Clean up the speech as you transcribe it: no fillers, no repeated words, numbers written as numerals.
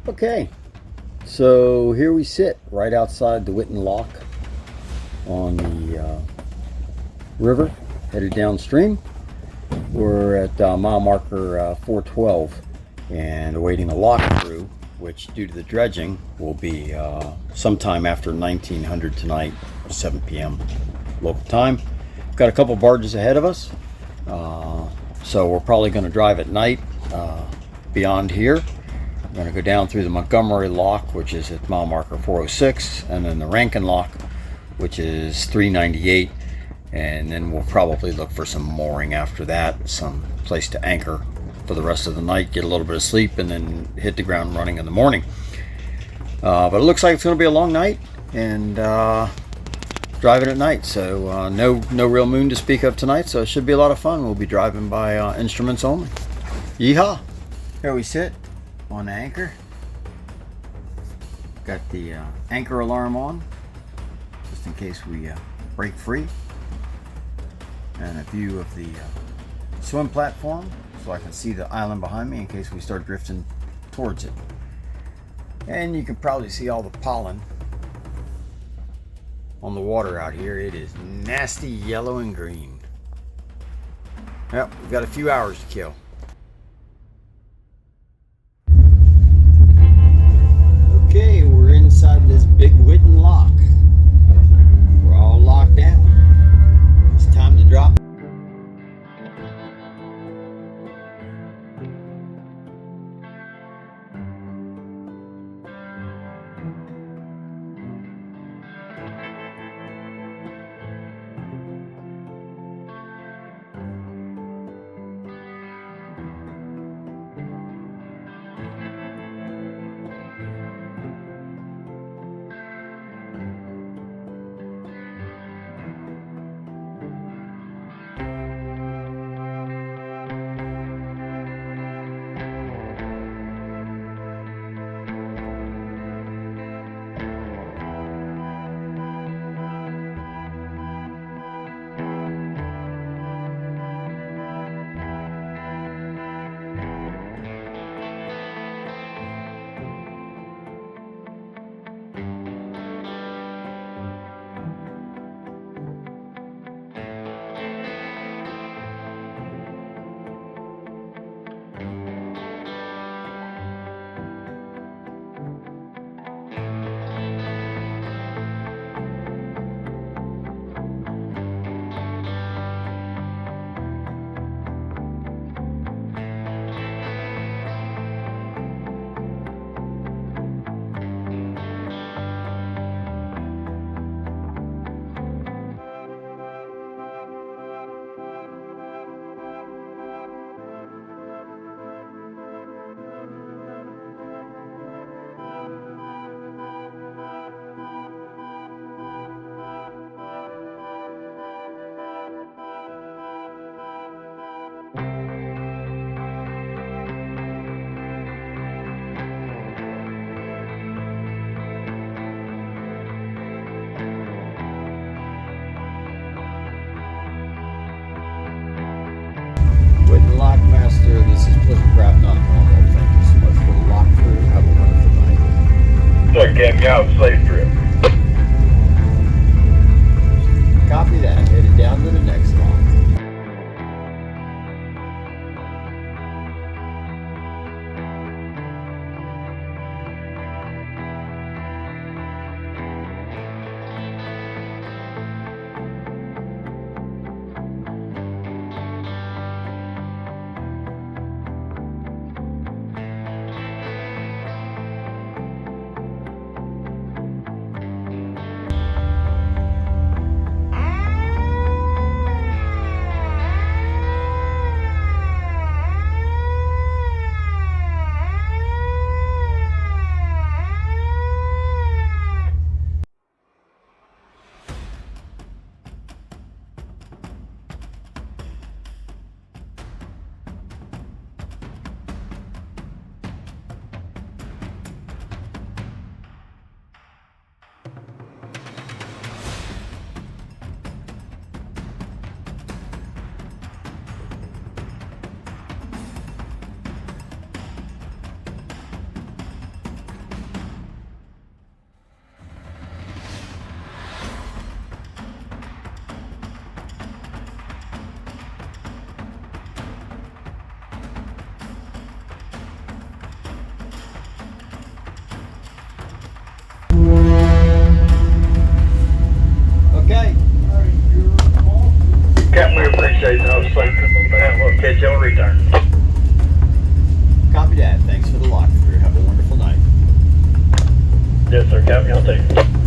Okay, so here we sit right outside the Whitten Lock on the river, headed downstream. We're at mile marker 412 and awaiting a lock through, which due to the dredging will be sometime after 1900 tonight, 7 p.m. local time. Got a couple barges ahead of us, so we're probably going to drive at night beyond here. We're going to go down through the Montgomery Lock, which is at mile marker 406, and then the Rankin Lock, which is 398, and then we'll probably look for some mooring after that, some place to anchor for the rest of the night, get a little bit of sleep, and then hit the ground running in the morning. But it looks like it's going to be a long night, and driving at night, so no real moon to speak of tonight, so it should be a lot of fun. We'll be driving by instruments only. Yeehaw! Here we sit on the anchor. Got the anchor alarm on, just in case we break free. And a view of the swim platform, so I can see the island behind me in case we start drifting towards it. And you can probably see all the pollen on the water out here. It is nasty yellow and green. Yep, we've got a few hours to kill. Okay, we're inside this big Whitten Lock. We're all locked down. It's time to drop. This is Pleasant Craft, not normal. Thank you so much for the lock through. Have a wonderful night. So getting out, safe trip. Copy that. Headed down to the next lock. Okay, till return. Copy that. Thanks for the lock through. Have a wonderful night. Yes, sir. Captain, I'll take it.